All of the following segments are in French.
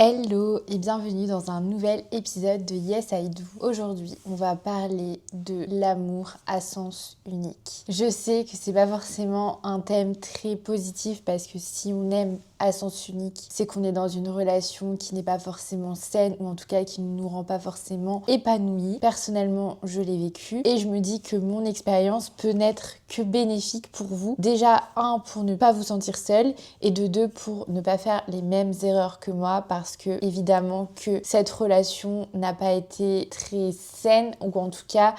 Hello et bienvenue dans un nouvel épisode de Yes I Do. Aujourd'hui, on va parler de l'amour à sens unique. Je sais que c'est pas forcément un thème très positif parce que si on aime à sens unique, c'est qu'on est dans une relation qui n'est pas forcément saine ou en tout cas qui ne nous rend pas forcément épanouis. Personnellement, je l'ai vécu et je me dis que mon expérience peut n'être que bénéfique pour vous. Déjà, pour ne pas vous sentir seul et de deux, pour ne pas faire les mêmes erreurs que moi parce que évidemment que cette relation n'a pas été très saine ou en tout cas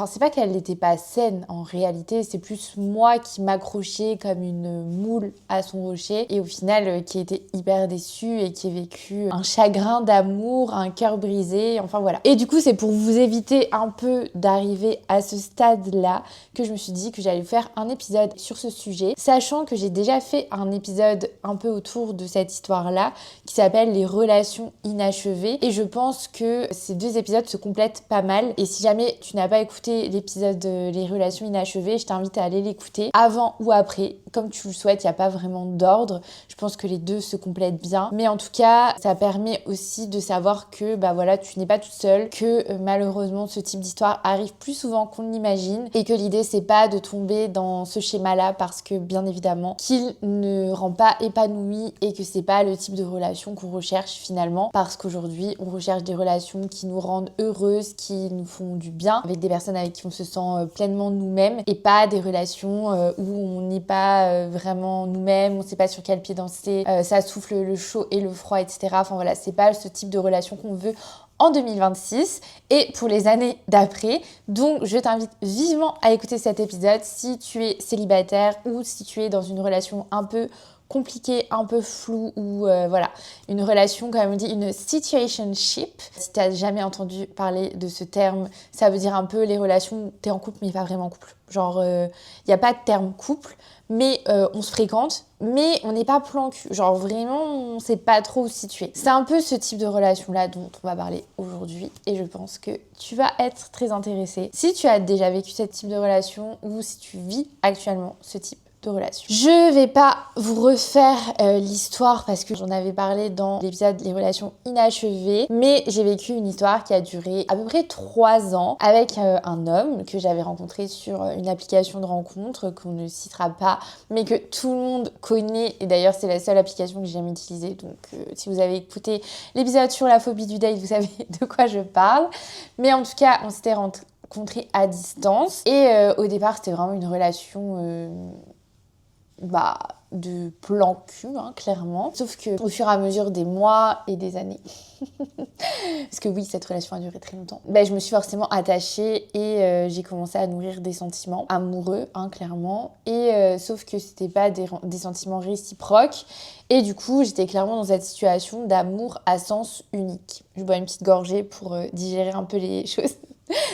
c'est pas qu'elle n'était pas saine en réalité, c'est plus moi qui m'accrochais comme une moule à son rocher et au final qui était hyper déçue et qui a vécu un chagrin d'amour, un cœur brisé, enfin voilà. Et du coup c'est pour vous éviter un peu d'arriver à ce stade-là que je me suis dit que j'allais faire un épisode sur ce sujet, sachant que j'ai déjà fait un épisode un peu autour de cette histoire-là qui s'appelle les relations inachevées et je pense que ces deux épisodes se complètent pas mal et si jamais tu n'as pas écouté l'épisode Les relations inachevées, je t'invite à aller l'écouter avant ou après, comme tu le souhaites, il n'y a pas vraiment d'ordre. Je pense que les deux se complètent bien. Mais en tout cas, ça permet aussi de savoir que tu n'es pas toute seule, que malheureusement ce type d'histoire arrive plus souvent qu'on l'imagine et que l'idée c'est pas de tomber dans ce schéma-là parce que bien évidemment qu'il ne rend pas épanoui et que c'est pas le type de relation qu'on recherche finalement parce qu'aujourd'hui on recherche des relations qui nous rendent heureuses, qui nous font du bien avec des personnes avec qui on se sent pleinement nous-mêmes et pas des relations où on n'est pas vraiment nous-mêmes, on sait pas sur quel pied danser, ça souffle le chaud et le froid, etc. Enfin voilà, c'est pas ce type de relation qu'on veut en 2026 et pour les années d'après. Donc je t'invite vivement à écouter cet épisode si tu es célibataire ou si tu es dans une relation un peu compliqué, un peu flou ou une relation, comme on dit, une situationship. Si tu n'as jamais entendu parler de ce terme, ça veut dire un peu les relations où tu es en couple mais pas vraiment en couple. Genre, il n'y a pas de terme couple, mais on se fréquente, mais on n'est pas plan cul. Genre, vraiment, on ne sait pas trop où se situer. C'est un peu ce type de relation-là dont on va parler aujourd'hui et je pense que tu vas être très intéressée si tu as déjà vécu ce type de relation ou si tu vis actuellement ce type de relation. Je vais pas vous refaire l'histoire parce que j'en avais parlé dans l'épisode Les relations inachevées, mais j'ai vécu une histoire qui a duré à peu près 3 ans avec un homme que j'avais rencontré sur une application de rencontre qu'on ne citera pas, mais que tout le monde connaît et d'ailleurs c'est la seule application que j'ai jamais utilisée, donc si vous avez écouté l'épisode sur la phobie du date, vous savez de quoi je parle, mais en tout cas on s'était rencontrés à distance et au départ c'était vraiment une relation de plan cul, clairement. Sauf que au fur et à mesure des mois et des années, parce que oui, cette relation a duré très longtemps, je me suis forcément attachée et j'ai commencé à nourrir des sentiments amoureux, clairement. Et sauf que c'était pas des sentiments réciproques. Et du coup, j'étais clairement dans cette situation d'amour à sens unique. Je bois une petite gorgée pour digérer un peu les choses.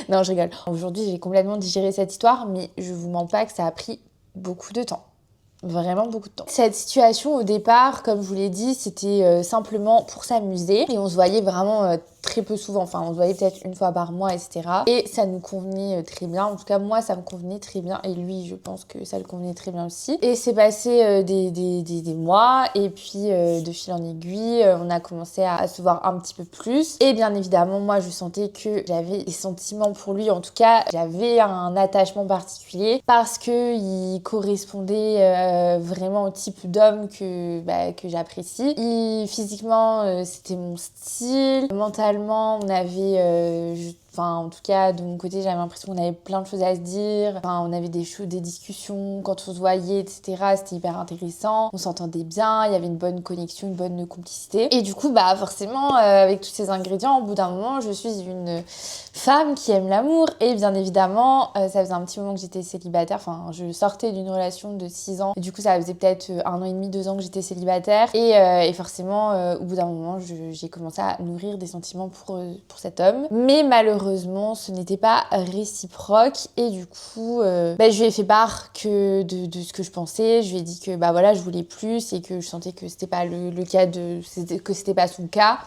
Non, je rigole. Aujourd'hui, j'ai complètement digéré cette histoire, mais je vous mens pas que ça a pris beaucoup de temps. Vraiment beaucoup de temps. Cette situation au départ, comme je vous l'ai dit, c'était simplement pour s'amuser et on se voyait vraiment très peu souvent, enfin on se voyait peut-être une fois par mois, etc. Et ça nous convenait très bien, en tout cas moi ça me convenait très bien et lui je pense que ça le convenait très bien aussi. Et c'est passé des mois et puis de fil en aiguille on a commencé à se voir un petit peu plus et bien évidemment moi je sentais que j'avais des sentiments pour lui, en tout cas j'avais un attachement particulier parce que il correspondait vraiment au type d'homme que j'apprécie. Physiquement c'était mon style, mentalement on avait en tout cas, de mon côté, j'avais l'impression qu'on avait plein de choses à se dire. Enfin, on avait des discussions quand on se voyait, etc. C'était hyper intéressant. On s'entendait bien, il y avait une bonne connexion, une bonne complicité. Et du coup, forcément, avec tous ces ingrédients, au bout d'un moment, je suis une femme qui aime l'amour. Et bien évidemment, ça faisait un petit moment que j'étais célibataire. Enfin, je sortais d'une relation de 6 ans. Et du coup, ça faisait peut-être 1 an et demi, 2 ans que j'étais célibataire. Et forcément, au bout d'un moment, j'ai commencé à nourrir des sentiments pour cet homme. Mais malheureusement, ce n'était pas réciproque et du coup je lui ai fait part de ce que je pensais. Je lui ai dit que je voulais plus et que je sentais que c'était pas le cas que c'était pas son cas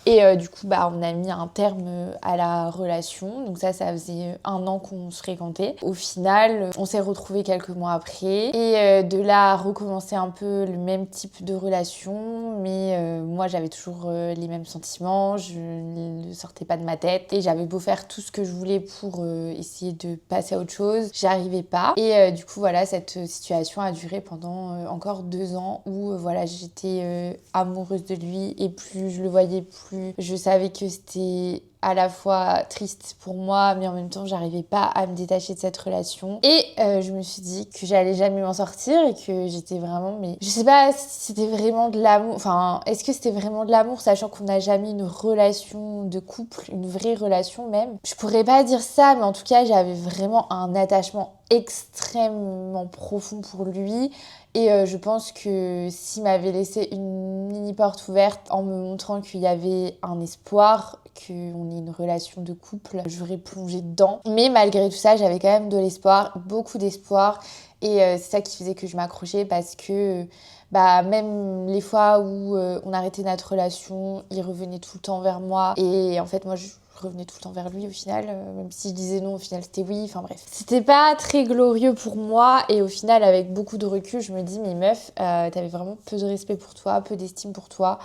Et du coup, bah, on a mis un terme à la relation. Donc ça faisait 1 an qu'on se fréquentait. Au final, on s'est retrouvés quelques mois après. Et de là, recommencer un peu le même type de relation. Mais moi, j'avais toujours les mêmes sentiments. Je ne sortais pas de ma tête. Et j'avais beau faire tout ce que je voulais pour essayer de passer à autre chose. J'y arrivais pas. Et du coup, voilà, cette situation a duré pendant encore 2 ans où voilà, j'étais amoureuse de lui. Et plus je le voyais, plus je savais que c'était à la fois triste pour moi, mais en même temps, j'arrivais pas à me détacher de cette relation. Et je me suis dit que j'allais jamais m'en sortir et que j'étais vraiment... Mais je sais pas si c'était vraiment de l'amour. Enfin, est-ce que c'était vraiment de l'amour, sachant qu'on n'a jamais une relation de couple, une vraie relation même. Je pourrais pas dire ça, mais en tout cas, j'avais vraiment un attachement extrêmement profond pour lui. Et je pense que s'il m'avait laissé une mini porte ouverte en me montrant qu'il y avait un espoir, qu'on ait une relation de couple, j'aurais plongé dedans. Mais malgré tout ça, j'avais quand même de l'espoir, beaucoup d'espoir. Et c'est ça qui faisait que je m'accrochais parce que bah, même les fois où on arrêtait notre relation, il revenait tout le temps vers moi. Et en fait, moi, je revenais tout le temps vers lui au final, même si je disais non, au final c'était oui, enfin bref. C'était pas très glorieux pour moi et au final avec beaucoup de recul, je me dis mais meuf, t'avais vraiment peu de respect pour toi, peu d'estime pour toi.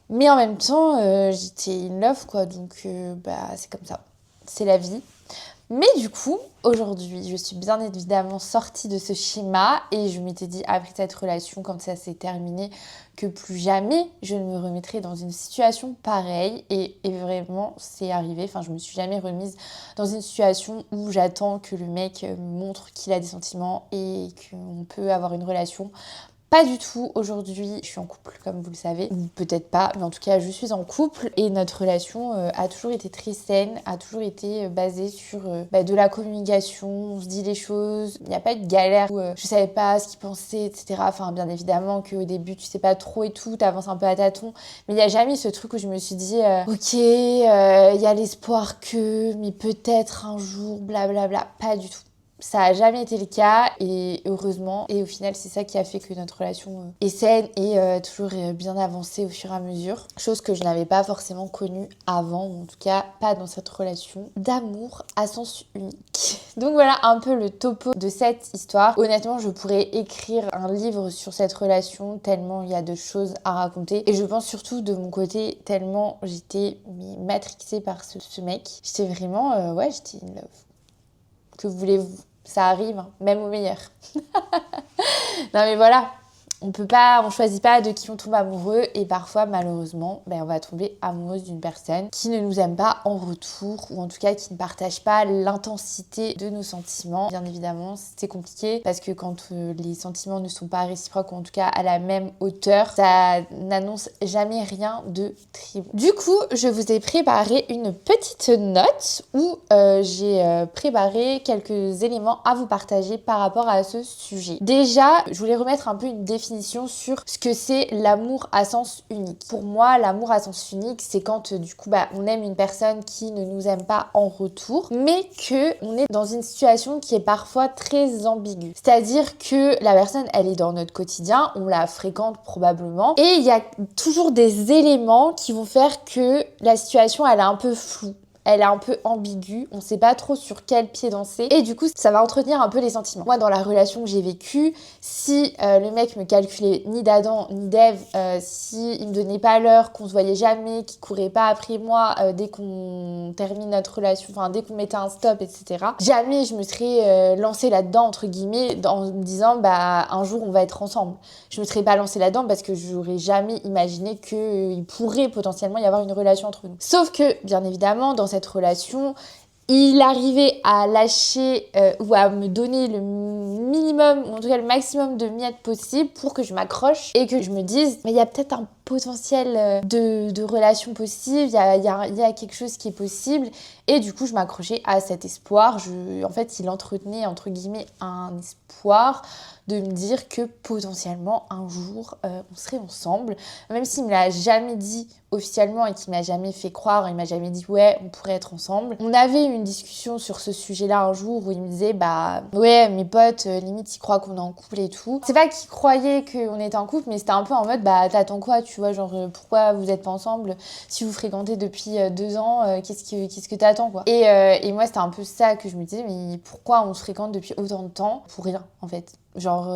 Mais en même temps, j'étais in love quoi, donc bah c'est comme ça, c'est la vie. Mais du coup, aujourd'hui, je suis bien évidemment sortie de ce schéma et je m'étais dit, après cette relation, quand ça s'est terminé, que plus jamais je ne me remettrai dans une situation pareille. Et vraiment, c'est arrivé. Enfin, je me suis jamais remise dans une situation où j'attends que le mec me montre qu'il a des sentiments et qu'on peut avoir une relation. Pas du tout. Aujourd'hui, je suis en couple, comme vous le savez. Ou peut-être pas, mais en tout cas, je suis en couple. Et notre relation a toujours été très saine, a toujours été basée sur de la communication. On se dit les choses. Il n'y a pas eu de galère où je savais pas ce qu'il pensait, etc. Enfin, bien évidemment qu'au début, tu sais pas trop et tout, t'avances un peu à tâtons. Mais il n'y a jamais ce truc où je me suis dit, ok, il y a l'espoir que, mais peut-être un jour, blablabla. Pas du tout. Ça a jamais été le cas et heureusement. Et au final, c'est ça qui a fait que notre relation est saine et toujours bien avancée au fur et à mesure. Chose que je n'avais pas forcément connue avant, ou en tout cas pas dans cette relation d'amour à sens unique. Donc voilà un peu le topo de cette histoire. Honnêtement, je pourrais écrire un livre sur cette relation tellement il y a de choses à raconter. Et je pense surtout de mon côté tellement j'étais matrixée par ce mec. J'étais vraiment, j'étais in love. Que voulez-vous? Ça arrive, hein, même au meilleur. Non mais voilà, on choisit pas de qui on tombe amoureux et parfois malheureusement on va tomber amoureuse d'une personne qui ne nous aime pas en retour ou en tout cas qui ne partage pas l'intensité de nos sentiments. Bien évidemment c'est compliqué parce que quand les sentiments ne sont pas réciproques ou en tout cas à la même hauteur, ça n'annonce jamais rien de très bon. Du coup je vous ai préparé une petite note où j'ai préparé quelques éléments à vous partager par rapport à ce sujet. Déjà je voulais remettre un peu une définition sur ce que c'est l'amour à sens unique. Pour moi, l'amour à sens unique, c'est quand du coup on aime une personne qui ne nous aime pas en retour, mais que on est dans une situation qui est parfois très ambiguë. C'est-à-dire que la personne, elle est dans notre quotidien, on la fréquente probablement, et il y a toujours des éléments qui vont faire que la situation, elle est un peu floue. Elle est un peu ambiguë, on sait pas trop sur quel pied danser et du coup ça va entretenir un peu les sentiments. Moi dans la relation que j'ai vécue, si le mec me calculait ni d'Adam ni d'Ève, si il me donnait pas l'heure, qu'on se voyait jamais, qu'il courait pas après moi dès qu'on termine notre relation, enfin dès qu'on mettait un stop, etc. Jamais je me serais lancée là-dedans entre guillemets en me disant un jour on va être ensemble. Je me serais pas lancée là-dedans parce que j'aurais jamais imaginé qu'il pourrait potentiellement y avoir une relation entre nous. Sauf que bien évidemment dans cette relation, il arrivait à lâcher ou à me donner le minimum, ou en tout cas le maximum de miettes possible pour que je m'accroche et que je me dise mais il y a peut-être un potentiel de relation possible, il y a quelque chose qui est possible et du coup je m'accrochais à cet espoir. En fait il entretenait entre guillemets un espoir de me dire que potentiellement un jour on serait ensemble, même s'il me l'a jamais dit officiellement et qu'il m'a jamais fait croire, il m'a jamais dit ouais on pourrait être ensemble. On avait eu une discussion sur ce sujet-là un jour où il me disait ouais mes potes limite ils croient qu'on est en couple et tout. C'est pas qu'ils croyaient qu'on était en couple mais c'était un peu en mode t'attends quoi, tu tu vois, genre pourquoi vous êtes pas ensemble si vous fréquentez depuis 2 ans, qu'est-ce que t'attends quoi. Et moi c'était un peu ça que je me disais, mais pourquoi on se fréquente depuis autant de temps pour rien en fait. Genre,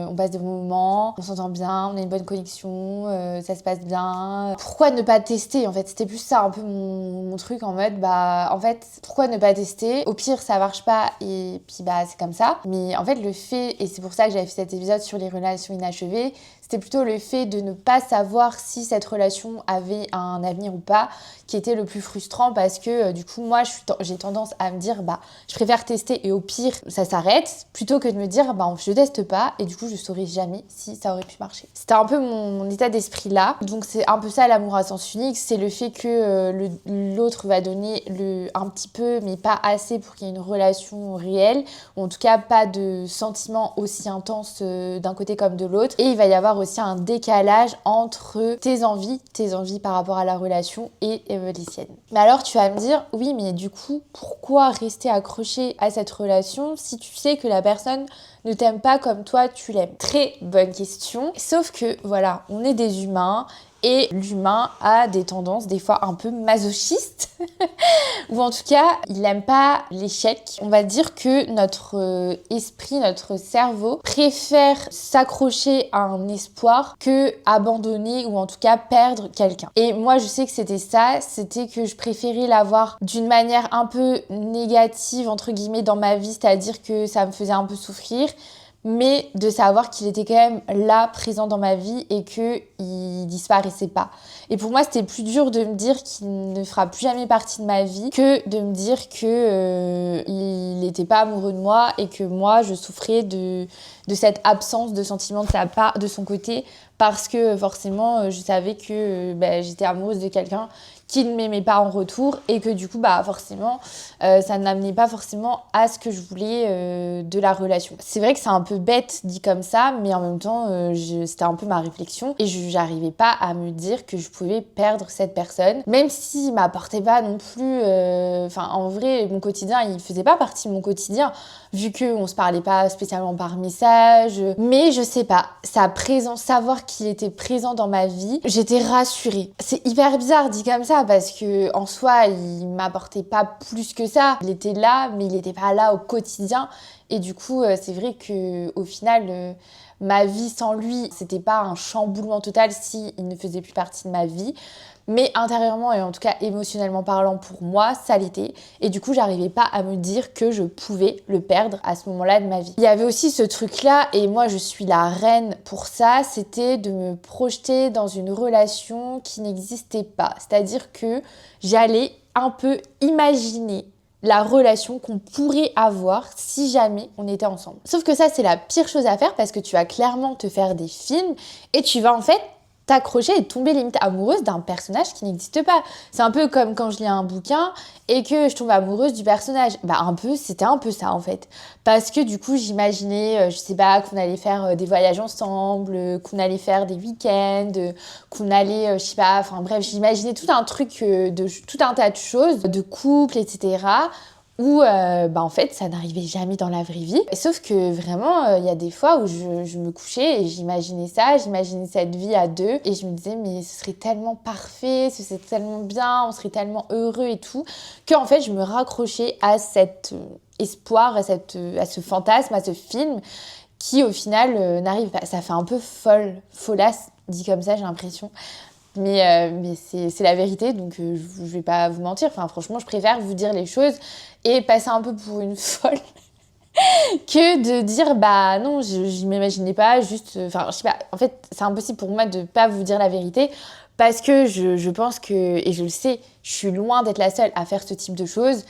on passe des bons moments, on s'entend bien, on a une bonne connexion, ça se passe bien. Pourquoi ne pas tester, en fait? C'était plus ça, un peu mon truc, en mode, bah, en fait, pourquoi ne pas tester? Au pire, ça marche pas, et puis, bah, c'est comme ça. Mais en fait, le fait, et c'est pour ça que j'avais fait cet épisode sur les relations inachevées, c'était plutôt le fait de ne pas savoir si cette relation avait un avenir ou pas, qui était le plus frustrant, parce que, du coup, moi, j'ai tendance à me dire, bah, je préfère tester, et au pire, ça s'arrête, plutôt que de me dire, bah, je teste pas et du coup je saurais jamais si ça aurait pu marcher. C'était un peu mon état d'esprit là. Donc c'est un peu ça l'amour à sens unique, c'est le fait que l'autre va donner un petit peu mais pas assez pour qu'il y ait une relation réelle, ou en tout cas pas de sentiments aussi intenses d'un côté comme de l'autre, et il va y avoir aussi un décalage entre tes envies par rapport à la relation et les siennes. Mais alors tu vas me dire, oui mais du coup pourquoi rester accroché à cette relation si tu sais que la personne ne t'aime pas comme toi tu l'aimes? Très bonne question. Sauf que voilà, on est des humains et l'humain a des tendances des fois un peu masochistes ou en tout cas il n'aime pas l'échec. On va dire que notre esprit, notre cerveau préfère s'accrocher à un espoir que abandonner ou en tout cas perdre quelqu'un. Et moi je sais que c'était que je préférais l'avoir d'une manière un peu négative entre guillemets dans ma vie, c'est-à-dire que ça me faisait un peu souffrir, mais de savoir qu'il était quand même là, présent dans ma vie et qu'il disparaissait pas. Et pour moi, c'était plus dur de me dire qu'il ne fera plus jamais partie de ma vie que de me dire que il n'était pas amoureux de moi et que moi, je souffrais de cette absence de sentiment de sa part, de son côté, parce que forcément, je savais que j'étais amoureuse de quelqu'un qui ne m'aimait pas en retour et que du coup forcément ça n'amenait pas forcément à ce que je voulais de la relation. C'est vrai que c'est un peu bête dit comme ça, mais en même temps c'était un peu ma réflexion et j'arrivais pas à me dire que je pouvais perdre cette personne, même s'il m'apportait pas non plus en vrai mon quotidien il faisait pas partie de mon quotidien vu qu'on se parlait pas spécialement par message, mais je sais pas, sa présence, savoir qu'il était présent dans ma vie, j'étais rassurée. C'est hyper bizarre dit comme ça parce que en soi il m'apportait pas plus que ça, il était là mais il était pas là au quotidien et du coup c'est vrai que au final ma vie sans lui c'était pas un chamboulement total si il ne faisait plus partie de ma vie, mais intérieurement et en tout cas émotionnellement parlant pour moi ça l'était, et du coup j'arrivais pas à me dire que je pouvais le perdre à ce moment-là de ma vie. Il y avait aussi ce truc là, et moi je suis la reine pour ça, c'était de me projeter dans une relation qui n'existait pas, c'est-à-dire que j'allais un peu imaginer la relation qu'on pourrait avoir si jamais on était ensemble. Sauf que ça c'est la pire chose à faire parce que tu vas clairement te faire des films et tu vas en fait t'accrocher et tomber limite amoureuse d'un personnage qui n'existe pas. C'est un peu comme quand je lis un bouquin et que je tombe amoureuse du personnage. C'était un peu ça en fait. Parce que du coup, j'imaginais, je sais pas, qu'on allait faire des voyages ensemble, qu'on allait faire des week-ends, qu'on allait, je sais pas, enfin bref, j'imaginais tout un truc, tout un tas de choses, de couple, etc., où en fait ça n'arrivait jamais dans la vraie vie. Sauf que vraiment il y a des fois où je me couchais et j'imaginais cette vie à deux et je me disais mais ce serait tellement parfait, ce serait tellement bien, on serait tellement heureux et tout, qu'en fait je me raccrochais à cet espoir, à ce fantasme, à ce film qui au final n'arrive pas. Ça fait un peu folasse dit comme ça, j'ai l'impression. Mais c'est la vérité, donc je vais pas vous mentir. Enfin, franchement, je préfère vous dire les choses et passer un peu pour une folle que de dire non, je m'imaginais pas, juste. Enfin, je sais pas. En fait, c'est impossible pour moi de pas vous dire la vérité parce que je pense que, et je le sais, je suis loin d'être la seule à faire ce type de choses.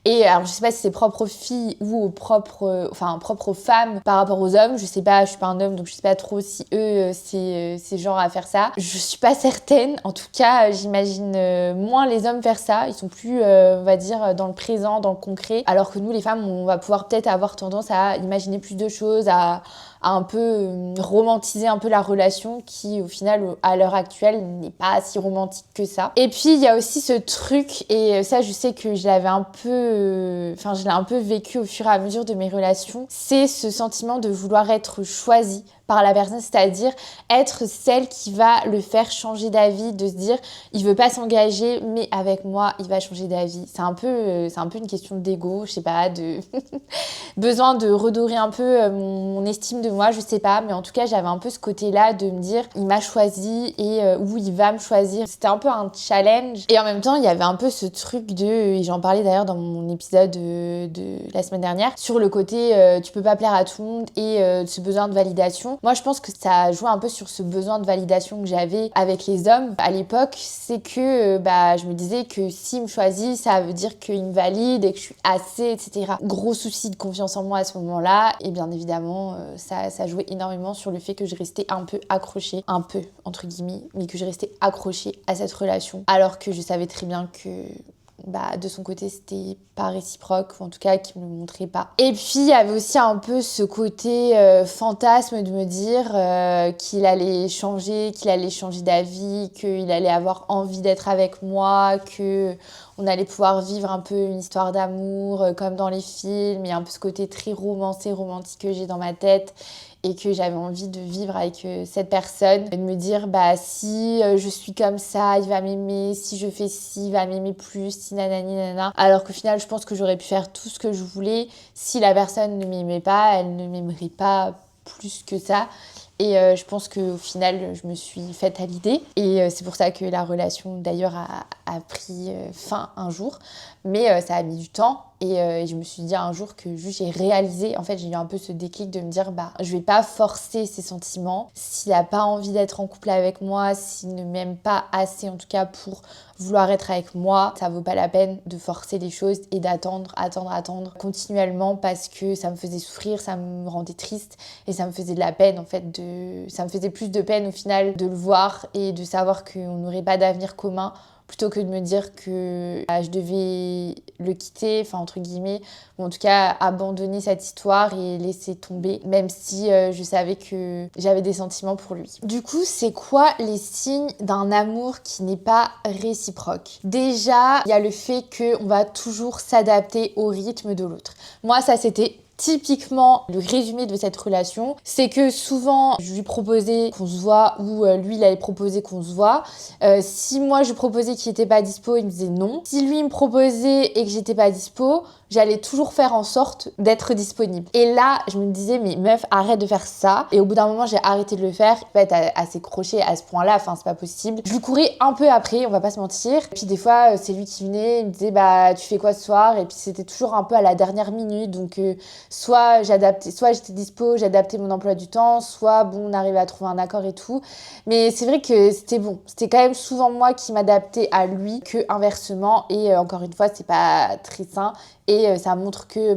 Et alors, je sais pas si c'est propre aux filles ou propre aux femmes par rapport aux hommes. Je sais pas, je suis pas un homme, donc je sais pas trop si eux, c'est genre à faire ça. Je suis pas certaine. En tout cas, j'imagine moins les hommes faire ça. Ils sont plus, on va dire, dans le présent, dans le concret. Alors que nous, les femmes, on va pouvoir peut-être avoir tendance à imaginer plus de choses, à un peu romantiser un peu la relation qui, au final, à l'heure actuelle, n'est pas si romantique que ça. Et puis, il y a aussi ce truc, et ça, je sais que je l'ai un peu vécu au fur et à mesure de mes relations, c'est ce sentiment de vouloir être choisie par la personne, c'est-à-dire être celle qui va le faire changer d'avis, de se dire il veut pas s'engager mais avec moi il va changer d'avis. C'est un peu une question d'ego, je sais pas, de besoin de redorer un peu mon estime de moi, je sais pas, mais en tout cas j'avais un peu ce côté-là de me dire il m'a choisi et où il va me choisir. C'était un peu un challenge et en même temps il y avait un peu ce truc de, et j'en parlais d'ailleurs dans mon épisode de la semaine dernière, sur le côté tu peux pas plaire à tout le monde et ce besoin de validation. Moi je pense que ça a joué un peu sur ce besoin de validation que j'avais avec les hommes à l'époque, c'est que je me disais que s'il me choisit ça veut dire qu'il me valide et que je suis assez, etc. Gros souci de confiance en moi à ce moment-là et bien évidemment ça jouait énormément sur le fait que je restais un peu accrochée, un peu entre guillemets, mais que je restais accrochée à cette relation alors que je savais très bien que de son côté c'était pas réciproque, ou en tout cas qu'il me le montrait pas. Et puis il y avait aussi un peu ce côté fantasme de me dire qu'il allait changer d'avis, qu'il allait avoir envie d'être avec moi, que on allait pouvoir vivre un peu une histoire d'amour comme dans les films, et un peu ce côté très romancé, romantique que j'ai dans ma tête et que j'avais envie de vivre avec cette personne, de me dire si je suis comme ça, il va m'aimer, si je fais ci, il va m'aimer plus, si nanani nanana. Alors qu'au final, je pense que j'aurais pu faire tout ce que je voulais. Si la personne ne m'aimait pas, elle ne m'aimerait pas plus que ça. Et je pense qu'au final, je me suis faite à l'idée. Et c'est pour ça que la relation, d'ailleurs, a pris fin un jour. Mais ça a mis du temps. Et je me suis dit un jour que juste j'ai réalisé, en fait, j'ai eu un peu ce déclic de me dire, je vais pas forcer ses sentiments. S'il a pas envie d'être en couple avec moi, s'il ne m'aime pas assez, en tout cas, pour vouloir être avec moi, ça vaut pas la peine de forcer les choses et d'attendre continuellement parce que ça me faisait souffrir, ça me rendait triste et ça me faisait de la peine, en fait, ça me faisait plus de peine au final de le voir et de savoir qu'on n'aurait pas d'avenir commun plutôt que de me dire que je devais le quitter, enfin entre guillemets, ou en tout cas abandonner cette histoire et laisser tomber, même si je savais que j'avais des sentiments pour lui. Du coup, c'est quoi les signes d'un amour qui n'est pas réciproque? Déjà, il y a le fait qu'on va toujours s'adapter au rythme de l'autre. Moi, ça c'était typiquement le résumé de cette relation, c'est que souvent je lui proposais qu'on se voit ou lui il allait proposer qu'on se voit. Si moi je proposais qu'il était pas dispo, il me disait non. Si lui il me proposait et que j'étais pas dispo, j'allais toujours faire en sorte d'être disponible. Et là, je me disais, mais meuf, arrête de faire ça. Et au bout d'un moment, j'ai arrêté de le faire. En fait, à s'écrocher à ce point-là, enfin, c'est pas possible. Je lui courais un peu après, on va pas se mentir. Et puis des fois, c'est lui qui venait, il me disait, tu fais quoi ce soir? Et puis c'était toujours un peu à la dernière minute. Donc, soit j'étais dispo, j'adaptais mon emploi du temps, soit on arrivait à trouver un accord et tout. Mais c'est vrai que c'était bon. C'était quand même souvent moi qui m'adaptais à lui que inversement. Et encore une fois, c'est pas très sain. Et ça montre que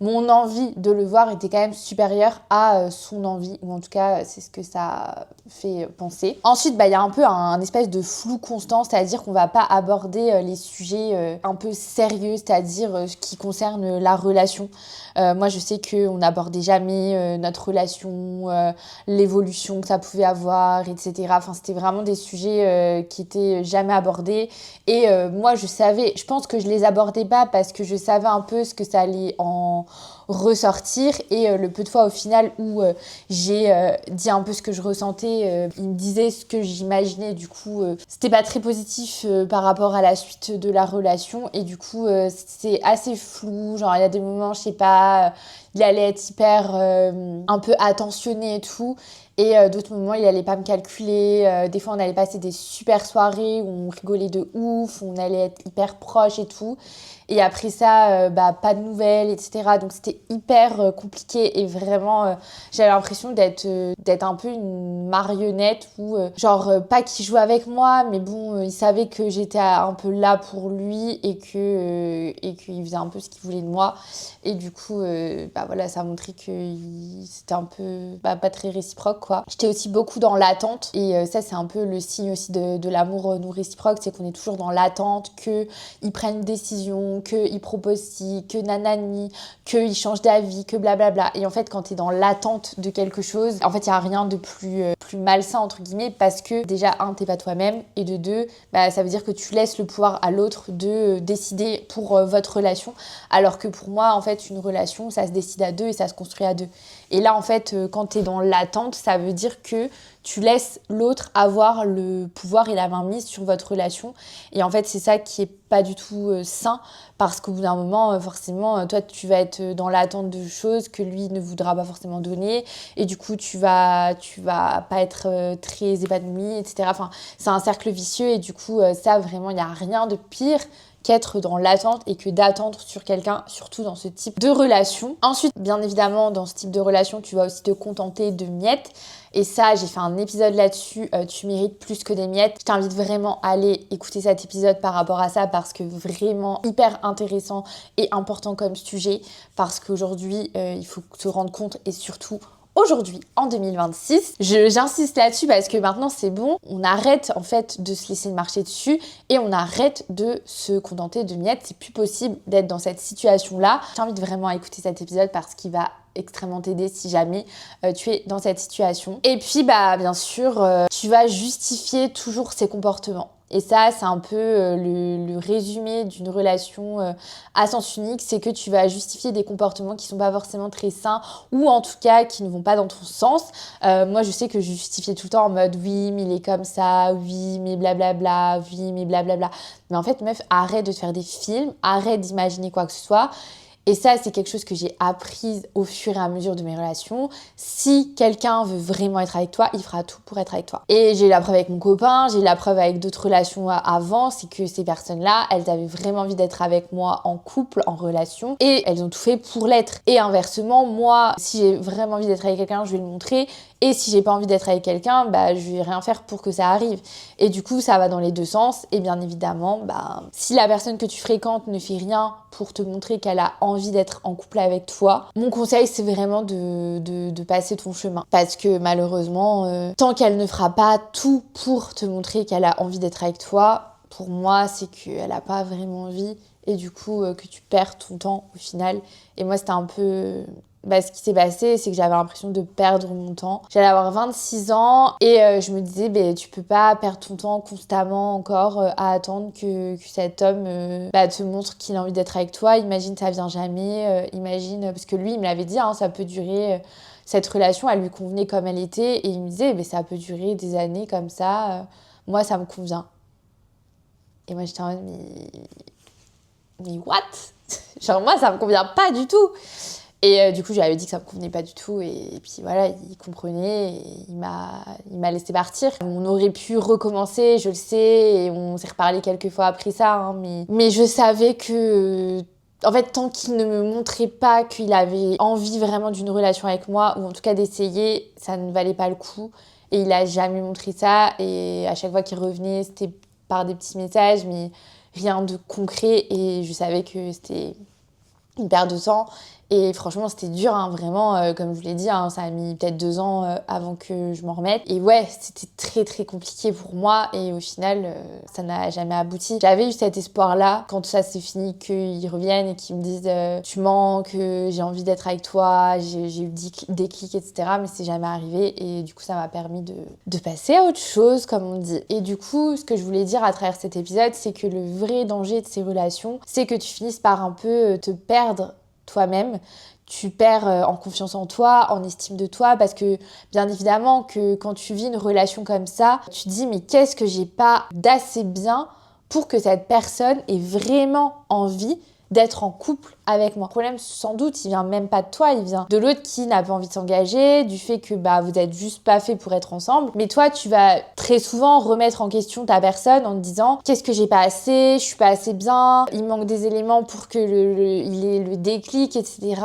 mon envie de le voir était quand même supérieure à son envie, ou en tout cas c'est ce que ça fait penser. Ensuite, il y a un peu un espèce de flou constant, c'est-à-dire qu'on va pas aborder les sujets un peu sérieux, c'est-à-dire ce qui concerne la relation. Moi, je sais qu'on n'abordait jamais notre relation, l'évolution que ça pouvait avoir, etc. Enfin, c'était vraiment des sujets qui étaient jamais abordés. Et moi, je pense que je les abordais pas parce que je savais un peu ce que ça allait en ressortir. Et le peu de fois au final où j'ai dit un peu ce que je ressentais, il me disait ce que j'imaginais. Du coup, c'était pas très positif par rapport à la suite de la relation. Et du coup, c'est assez flou. Genre, il y a des moments, je sais pas, il allait être hyper un peu attentionné et tout. Et d'autres moments, il allait pas me calculer. Des fois, on allait passer des super soirées où on rigolait de ouf, où on allait être hyper proches et tout. Et après ça, pas de nouvelles, etc. Donc c'était hyper compliqué et vraiment, j'avais l'impression d'être un peu une marionnette ou pas qu'il jouait avec moi, mais bon, il savait que j'étais un peu là pour lui et qu'il faisait un peu ce qu'il voulait de moi. Et du coup, voilà, ça montrait que c'était un peu pas très réciproque, quoi. J'étais aussi beaucoup dans l'attente et ça, c'est un peu le signe aussi de l'amour non réciproque, c'est qu'on est toujours dans l'attente qu'il prenne une décision, qu'il propose ci, que nanani, qu'il changes d'avis, que blablabla. Et en fait, quand t'es dans l'attente de quelque chose, en fait, il y a rien de plus malsain, entre guillemets, parce que déjà, un, t'es pas toi-même, et de deux, bah, ça veut dire que tu laisses le pouvoir à l'autre de décider pour votre relation, alors que pour moi, en fait, une relation, ça se décide à deux et ça se construit à deux. Et là, en fait, quand t'es dans l'attente, ça veut dire que tu laisses l'autre avoir le pouvoir et la main mise sur votre relation. Et en fait, c'est ça qui est pas du tout sain, parce qu'au bout d'un moment, forcément, toi, tu vas être dans l'attente de choses que lui ne voudra pas forcément donner. Et du coup, tu vas pas être très épanoui, etc. Enfin, c'est un cercle vicieux. Et du coup, ça, vraiment, il n'y a rien de pire qu'être dans l'attente et que d'attendre sur quelqu'un, surtout dans ce type de relation. Ensuite, bien évidemment, dans ce type de relation, tu vas aussi te contenter de miettes. Et ça, j'ai fait un épisode là-dessus, tu mérites plus que des miettes. Je t'invite vraiment à aller écouter cet épisode par rapport à ça, parce que vraiment hyper intéressant et important comme sujet, parce qu'aujourd'hui, il faut se rendre compte, et surtout aujourd'hui, en 2026, j'insiste là-dessus parce que maintenant c'est bon, on arrête en fait de se laisser marcher dessus et on arrête de se contenter de miettes. C'est plus possible d'être dans cette situation-là. Je t'invite vraiment à écouter cet épisode parce qu'il va extrêmement t'aider si jamais tu es dans cette situation. Et puis bah bien sûr, tu vas justifier toujours ces comportements. Et ça, c'est un peu le résumé d'une relation à sens unique, c'est que tu vas justifier des comportements qui sont pas forcément très sains, ou en tout cas qui ne vont pas dans ton sens. Moi, je sais que je justifiais tout le temps en mode oui, mais il est comme ça, oui, mais blablabla, oui, mais blablabla. Mais en fait, meuf, arrête de te faire des films, arrête d'imaginer quoi que ce soit. Et ça, c'est quelque chose que j'ai appris au fur et à mesure de mes relations. Si quelqu'un veut vraiment être avec toi, il fera tout pour être avec toi. Et j'ai eu la preuve avec mon copain, j'ai eu la preuve avec d'autres relations avant, c'est que ces personnes-là, elles avaient vraiment envie d'être avec moi en couple, en relation, et elles ont tout fait pour l'être. Et inversement, moi, si j'ai vraiment envie d'être avec quelqu'un, je vais le montrer. Et si j'ai pas envie d'être avec quelqu'un, bah, je vais rien faire pour que ça arrive. Et du coup, ça va dans les deux sens. Et bien évidemment, bah, si la personne que tu fréquentes ne fait rien pour te montrer qu'elle a envie d'être en couple avec toi, mon conseil, c'est vraiment de passer ton chemin. Parce que malheureusement, tant qu'elle ne fera pas tout pour te montrer qu'elle a envie d'être avec toi, pour moi, c'est qu'elle a pas vraiment envie. Et du coup, que tu perds ton temps au final. Et moi, c'était un peu... ce qui s'est passé, c'est que j'avais l'impression de perdre mon temps. J'allais avoir 26 ans et je me disais, tu peux pas perdre ton temps constamment encore à attendre que cet homme te montre qu'il a envie d'être avec toi. Imagine, ça vient jamais. Imagine, parce que lui, il me l'avait dit, ça peut durer... cette relation, elle lui convenait comme elle était. Et il me disait, ça peut durer des années comme ça. Moi, ça me convient. Et moi, j'étais en mode, mais what? Genre, moi, ça me convient pas du tout. Et du coup, je lui avais dit que ça me convenait pas du tout. Et puis voilà, il comprenait. Et il m'a laissé partir. On aurait pu recommencer, je le sais. Et on s'est reparlé quelques fois après ça. Mais je savais que... En fait, tant qu'il ne me montrait pas qu'il avait envie vraiment d'une relation avec moi, ou en tout cas d'essayer, ça ne valait pas le coup. Et il a jamais montré ça. Et à chaque fois qu'il revenait, c'était par des petits messages, mais rien de concret. Et je savais que c'était une perte de temps. Et franchement, c'était dur, vraiment, comme je vous l'ai dit, ça a mis peut-être 2 ans avant que je m'en remette. Et ouais, c'était très très compliqué pour moi et au final, ça n'a jamais abouti. J'avais eu cet espoir-là, quand ça s'est fini, qu'ils reviennent et qu'ils me disent tu manques, j'ai envie d'être avec toi, j'ai eu des clics, etc. Mais c'est jamais arrivé et du coup, ça m'a permis de passer à autre chose, comme on dit. Et du coup, ce que je voulais dire à travers cet épisode, c'est que le vrai danger de ces relations, c'est que tu finisses par un peu te perdre toi-même, tu perds en confiance en toi, en estime de toi, parce que bien évidemment que quand tu vis une relation comme ça, tu te dis mais qu'est-ce que j'ai pas d'assez bien pour que cette personne ait vraiment envie d'être en couple avec moi. Le problème, sans doute, il vient même pas de toi, il vient de l'autre qui n'a pas envie de s'engager, du fait que vous êtes juste pas fait pour être ensemble. Mais toi, tu vas très souvent remettre en question ta personne en te disant qu'est-ce que j'ai pas assez, je suis pas assez bien, il manque des éléments pour que il ait le déclic, etc.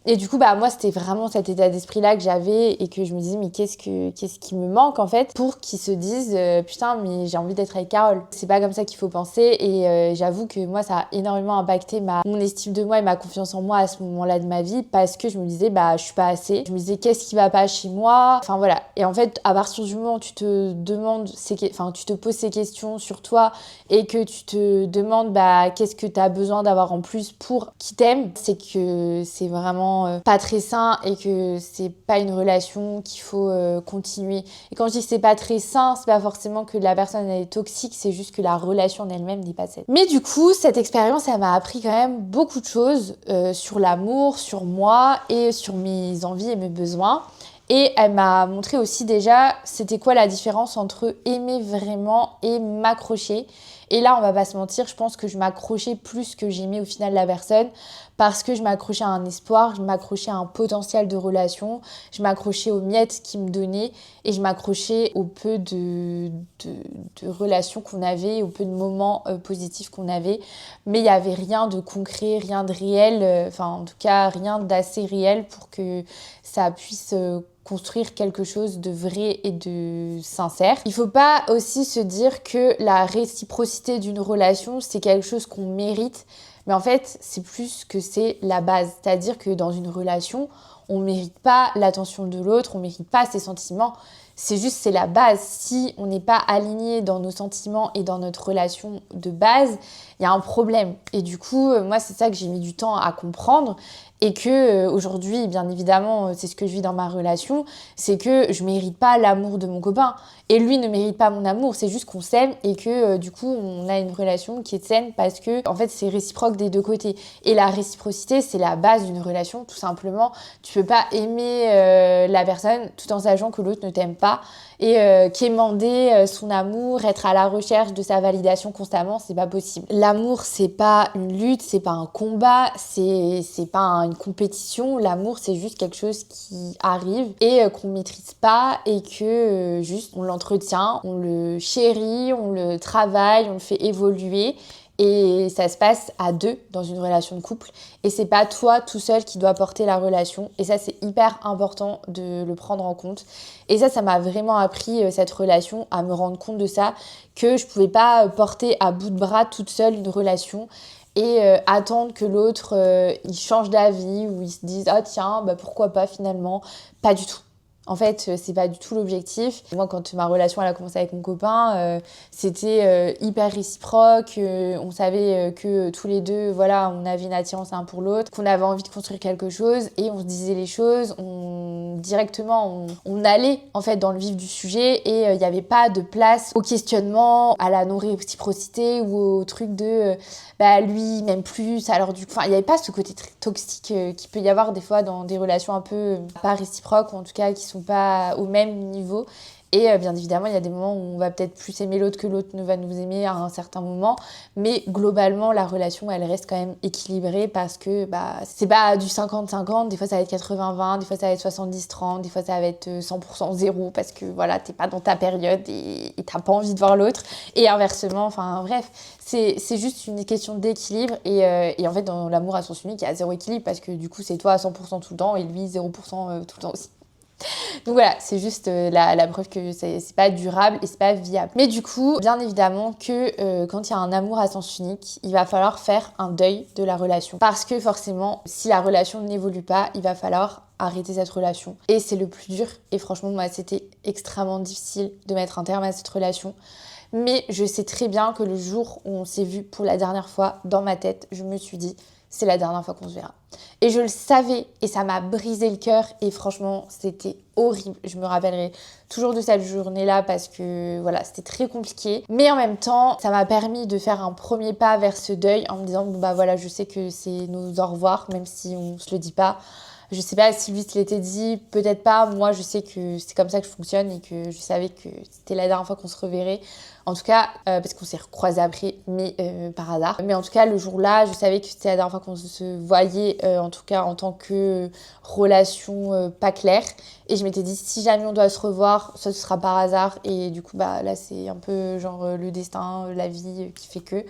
Et du coup, bah, moi, c'était vraiment cet état d'esprit-là que j'avais et que je me disais, mais qu'est-ce qui me manque, en fait, pour qu'ils se disent, putain, mais j'ai envie d'être avec Carole. C'est pas comme ça qu'il faut penser. Et j'avoue que moi, ça a énormément impacté mon estime de moi et ma confiance en moi à ce moment-là de ma vie parce que je me disais, bah, je suis pas assez. Je me disais, qu'est-ce qui va pas chez moi? Enfin, voilà. Et en fait, à partir du moment où tu te demandes, tu te poses ces questions sur toi et que tu te demandes, bah, qu'est-ce que t'as besoin d'avoir en plus pour qu'ils t'aiment, c'est que c'est vraiment pas très sain et que c'est pas une relation qu'il faut continuer. Et quand je dis que c'est pas très sain, c'est pas forcément que la personne elle est toxique, c'est juste que la relation en elle-même n'est pas saine. Mais du coup, cette expérience, elle m'a appris quand même beaucoup de choses sur l'amour, sur moi et sur mes envies et mes besoins. Et elle m'a montré aussi déjà c'était quoi la différence entre aimer vraiment et m'accrocher. Et là, on va pas se mentir, je pense que je m'accrochais plus que j'aimais au final la personne parce que je m'accrochais à un espoir, je m'accrochais à un potentiel de relation, je m'accrochais aux miettes qu'il me donnait et je m'accrochais au peu de relations qu'on avait, au peu de moments positifs qu'on avait. Mais il n'y avait rien de concret, rien de réel, enfin en tout cas rien d'assez réel pour que ça puisse construire quelque chose de vrai et de sincère. Il faut pas aussi se dire que la réciprocité d'une relation, c'est quelque chose qu'on mérite. Mais en fait, c'est plus que c'est la base. C'est-à-dire que dans une relation, on mérite pas l'attention de l'autre, on mérite pas ses sentiments. C'est la base. Si on n'est pas aligné dans nos sentiments et dans notre relation de base, il y a un problème. Et du coup, moi, c'est ça que j'ai mis du temps à comprendre. Et que aujourd'hui, bien évidemment, c'est ce que je vis dans ma relation, c'est que je mérite pas l'amour de mon copain. Et lui ne mérite pas mon amour, c'est juste qu'on s'aime et que du coup, on a une relation qui est saine parce que, en fait, c'est réciproque des deux côtés. Et la réciprocité, c'est la base d'une relation, tout simplement. Tu peux pas aimer la personne tout en sachant que l'autre ne t'aime pas. Et quémander son amour, être à la recherche de sa validation constamment, c'est pas possible. L'amour, c'est pas une lutte, c'est pas un combat, c'est pas une compétition. L'amour, c'est juste quelque chose qui arrive et qu'on maîtrise pas et que juste on l'entretient, on le chérit, on le travaille, on le fait évoluer. Et ça se passe à deux dans une relation de couple. Et c'est pas toi tout seul qui dois porter la relation. Et ça, c'est hyper important de le prendre en compte. Et ça m'a vraiment appris cette relation à me rendre compte de ça, que je pouvais pas porter à bout de bras toute seule une relation et attendre que l'autre il change d'avis ou il se dise ah tiens bah pourquoi pas finalement. Pas du tout. En fait, c'est pas du tout l'objectif. Moi, quand ma relation elle a commencé avec mon copain, c'était hyper réciproque. On savait que tous les deux, voilà, on avait une attirance l'un pour l'autre, qu'on avait envie de construire quelque chose et on se disait les choses. On allait en fait dans le vif du sujet et il n'y avait pas de place au questionnement, à la non-réciprocité ou au truc de bah lui même plus. Alors du coup, il n'y avait pas ce côté très toxique qu'il peut y avoir des fois dans des relations un peu pas réciproques ou en tout cas qui sont pas au même niveau. Et bien évidemment, il y a des moments où on va peut-être plus aimer l'autre que l'autre ne va nous aimer à un certain moment. Mais globalement, la relation, elle reste quand même équilibrée parce que bah, c'est pas du 50-50. Des fois, ça va être 80-20, des fois, ça va être 70-30, des fois, ça va être 100% zéro parce que voilà, t'es pas dans ta période et t'as pas envie de voir l'autre. Et inversement, enfin bref, c'est juste une question d'équilibre. Et en fait, dans l'amour à sens unique, il y a zéro équilibre parce que du coup, c'est toi à 100% tout le temps et lui 0% tout le temps aussi. Donc voilà, c'est juste la preuve que c'est pas durable et c'est pas viable. Mais du coup, bien évidemment que quand il y a un amour à sens unique, il va falloir faire un deuil de la relation. Parce que forcément, si la relation n'évolue pas, il va falloir arrêter cette relation. Et c'est le plus dur. Et franchement, moi, c'était extrêmement difficile de mettre un terme à cette relation. Mais je sais très bien que le jour où on s'est vu pour la dernière fois, dans ma tête, je me suis dit, c'est la dernière fois qu'on se verra. Et je le savais et ça m'a brisé le cœur et franchement, c'était horrible. Je me rappellerai toujours de cette journée-là parce que voilà, c'était très compliqué. Mais en même temps, ça m'a permis de faire un premier pas vers ce deuil en me disant, bon bah voilà, je sais que c'est nos au revoir, même si on se le dit pas. Je sais pas si lui se l'était dit, peut-être pas. Moi, je sais que c'est comme ça que je fonctionne et que je savais que c'était la dernière fois qu'on se reverrait. En tout cas, parce qu'on s'est recroisés après, mais par hasard. Mais en tout cas, le jour-là, je savais que c'était la dernière fois qu'on se voyait, en tout cas en tant que relation pas claire. Et je m'étais dit, si jamais on doit se revoir, ça ce sera par hasard. Et du coup, bah là, c'est un peu genre le destin, la vie qui fait que.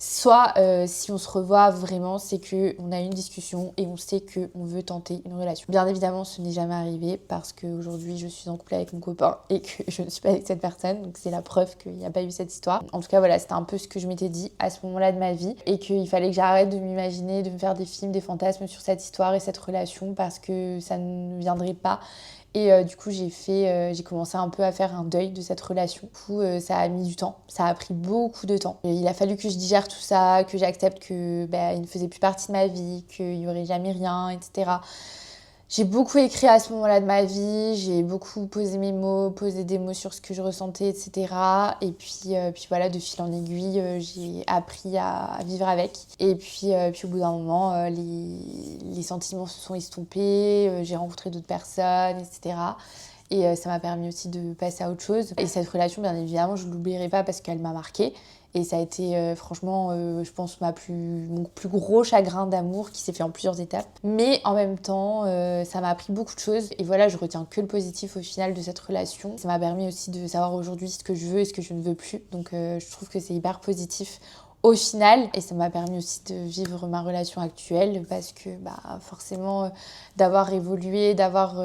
Soit si on se revoit vraiment, c'est qu'on a eu une discussion et on sait qu'on veut tenter une relation. Bien évidemment, ce n'est jamais arrivé parce qu'aujourd'hui, je suis en couple avec mon copain et que je ne suis pas avec cette personne. Donc c'est la preuve qu'il n'y a pas eu cette histoire. En tout cas, voilà, c'était un peu ce que je m'étais dit à ce moment-là de ma vie et qu'il fallait que j'arrête de m'imaginer, de me faire des films, des fantasmes sur cette histoire et cette relation parce que ça ne viendrait pas. Et du coup, j'ai commencé un peu à faire un deuil de cette relation. Du coup, ça a mis du temps. Ça a pris beaucoup de temps. Et il a fallu que je digère tout ça, que j'accepte que il ne faisait plus partie de ma vie, qu'il n'y aurait jamais rien, etc. J'ai beaucoup écrit à ce moment-là de ma vie, j'ai beaucoup posé mes mots, posé des mots sur ce que je ressentais, etc. Et puis voilà, de fil en aiguille, j'ai appris à vivre avec. Et puis au bout d'un moment, les sentiments se sont estompés, j'ai rencontré d'autres personnes, etc. Et ça m'a permis aussi de passer à autre chose. Et cette relation, bien évidemment, je ne l'oublierai pas parce qu'elle m'a marquée. Et ça a été franchement, je pense, mon plus gros chagrin d'amour qui s'est fait en plusieurs étapes. Mais en même temps, ça m'a appris beaucoup de choses. Et voilà, je retiens que le positif au final de cette relation. Ça m'a permis aussi de savoir aujourd'hui ce que je veux et ce que je ne veux plus. Donc je trouve que c'est hyper positif au final. Et ça m'a permis aussi de vivre ma relation actuelle parce que forcément, d'avoir évolué, d'avoir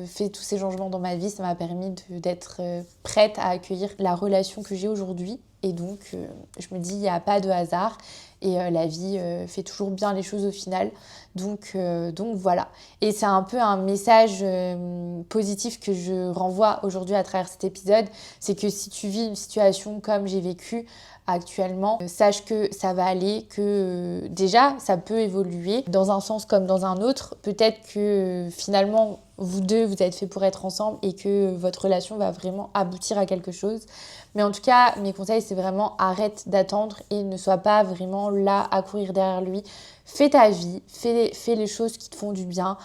fait tous ces changements dans ma vie, ça m'a permis d'être prête à accueillir la relation que j'ai aujourd'hui. Et donc, je me dis, il n'y a pas de hasard et la vie fait toujours bien les choses au final. Donc voilà. Et c'est un peu un message positif que je renvoie aujourd'hui à travers cet épisode. C'est que si tu vis une situation comme j'ai vécu actuellement, sache que ça va aller, que déjà, ça peut évoluer dans un sens comme dans un autre. Peut-être que finalement, vous deux, vous êtes faits pour être ensemble et que votre relation va vraiment aboutir à quelque chose. Mais en tout cas, mes conseils, c'est vraiment arrête d'attendre et ne sois pas vraiment là à courir derrière lui. Fais ta vie, fais les choses qui te font du bien,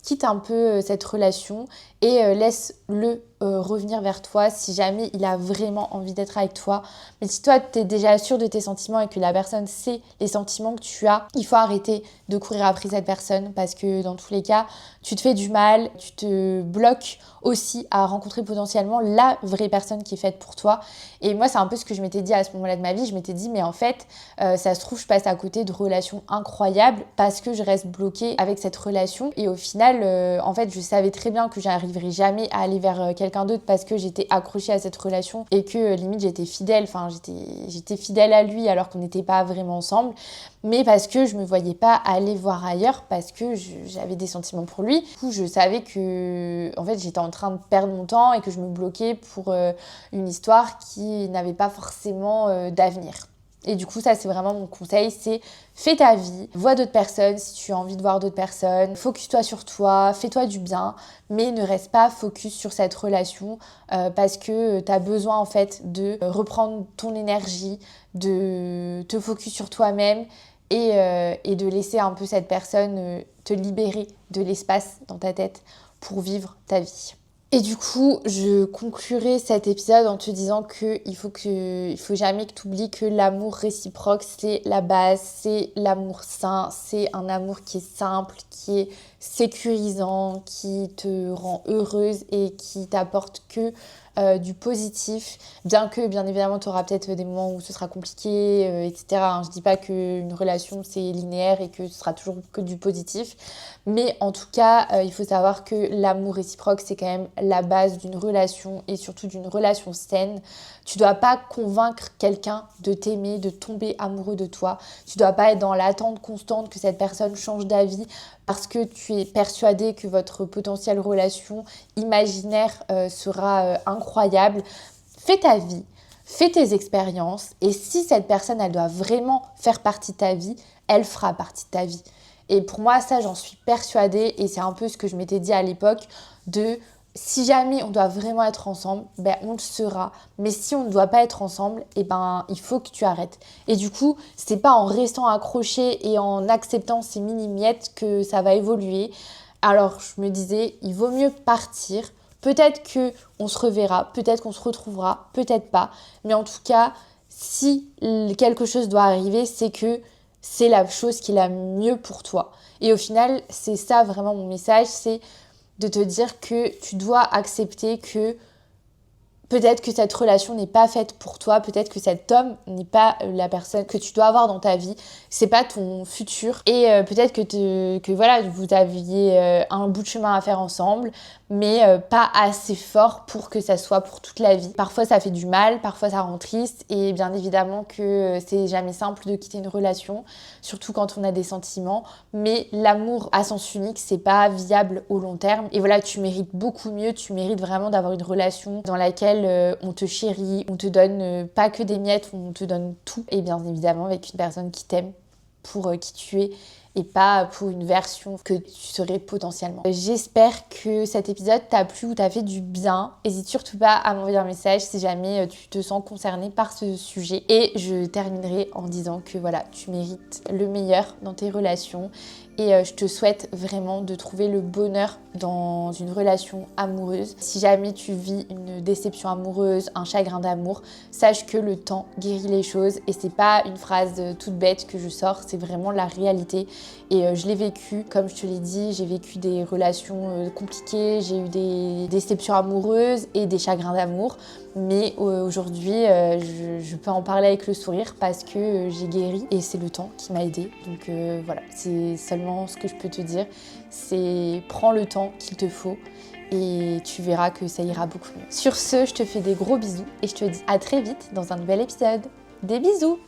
quitte un peu cette relation et laisse-le revenir vers toi si jamais il a vraiment envie d'être avec toi. Mais si toi, tu es déjà sûr de tes sentiments et que la personne sait les sentiments que tu as, il faut arrêter de courir après cette personne parce que dans tous les cas, tu te fais du mal, tu te bloques aussi à rencontrer potentiellement la vraie personne qui est faite pour toi. Et moi, c'est un peu ce que je m'étais dit à ce moment-là de ma vie. Je m'étais dit, mais en fait, ça se trouve, je passe à côté de relations incroyables parce que je reste bloquée avec cette relation. Et au final, en fait, je savais très bien que j'arriverais jamais à aller vers quelqu'un d'autre parce que j'étais accrochée à cette relation et que limite j'étais fidèle. Enfin, j'étais fidèle à lui alors qu'on n'était pas vraiment ensemble. Mais parce que je me voyais pas aller voir ailleurs parce que j'avais des sentiments pour lui. Du coup, je savais que en fait, j'étais en train de perdre mon temps et que je me bloquais pour une histoire qui n'avait pas forcément d'avenir. Et du coup, ça, c'est vraiment mon conseil, c'est fais ta vie, vois d'autres personnes si tu as envie de voir d'autres personnes, focus-toi sur toi, fais-toi du bien, mais ne reste pas focus sur cette relation parce que tu as besoin en fait de reprendre ton énergie, de te focus sur toi-même et de laisser un peu cette personne te libérer de l'espace dans ta tête pour vivre ta vie. Et du coup, je conclurai cet épisode en te disant qu'il faut jamais que tu oublies que l'amour réciproque, c'est la base, c'est l'amour sain, c'est un amour qui est simple, qui est sécurisant, qui te rend heureuse et qui t'apporte que du positif, bien que bien évidemment tu auras peut-être des moments où ce sera compliqué, etc. Je dis pas qu'une relation c'est linéaire et que ce sera toujours que du positif, mais en tout cas il faut savoir que l'amour réciproque c'est quand même la base d'une relation et surtout d'une relation saine. Tu dois pas convaincre quelqu'un de t'aimer, de tomber amoureux de toi. Tu dois pas être dans l'attente constante que cette personne change d'avis parce que tu es persuadé que votre potentielle relation imaginaire sera incroyable. Fais ta vie, fais tes expériences et si cette personne, elle doit vraiment faire partie de ta vie, elle fera partie de ta vie. Et pour moi, ça, j'en suis persuadée et c'est un peu ce que je m'étais dit à l'époque de si jamais on doit vraiment être ensemble, on le sera. Mais si on ne doit pas être ensemble, il faut que tu arrêtes. Et du coup, c'est pas en restant accroché et en acceptant ces mini-miettes que ça va évoluer. Alors, je me disais, il vaut mieux partir Peut-être qu'on se reverra, peut-être qu'on se retrouvera, peut-être pas. Mais en tout cas, si quelque chose doit arriver, c'est que c'est la chose qui est la mieux pour toi. Et au final, c'est ça vraiment mon message, c'est de te dire que tu dois accepter que peut-être que cette relation n'est pas faite pour toi, peut-être que cet homme n'est pas la personne que tu dois avoir dans ta vie, c'est pas ton futur. Et peut-être que voilà, vous aviez un bout de chemin à faire ensemble, mais pas assez fort pour que ça soit pour toute la vie. Parfois ça fait du mal, parfois ça rend triste, et bien évidemment que c'est jamais simple de quitter une relation, surtout quand on a des sentiments, mais l'amour à sens unique, c'est pas viable au long terme. Et voilà, tu mérites beaucoup mieux, tu mérites vraiment d'avoir une relation dans laquelle on te chérit, on te donne pas que des miettes, on te donne tout, et bien évidemment avec une personne qui t'aime pour qui tu es et pas pour une version que tu serais potentiellement. J'espère que cet épisode t'a plu ou t'a fait du bien. N'hésite surtout pas à m'envoyer un message si jamais tu te sens concerné par ce sujet. Et je terminerai en disant que voilà, tu mérites le meilleur dans tes relations. Et je te souhaite vraiment de trouver le bonheur dans une relation amoureuse. Si jamais tu vis une déception amoureuse, un chagrin d'amour, sache que le temps guérit les choses. Et c'est pas une phrase toute bête que je sors, c'est vraiment la réalité. Et je l'ai vécu, comme je te l'ai dit, j'ai vécu des relations compliquées, j'ai eu des déceptions amoureuses et des chagrins d'amour. Mais aujourd'hui, je peux en parler avec le sourire parce que j'ai guéri et c'est le temps qui m'a aidée. Donc voilà, c'est seulement ce que je peux te dire. C'est prends le temps qu'il te faut et tu verras que ça ira beaucoup mieux. Sur ce, je te fais des gros bisous et je te dis à très vite dans un nouvel épisode. Des bisous!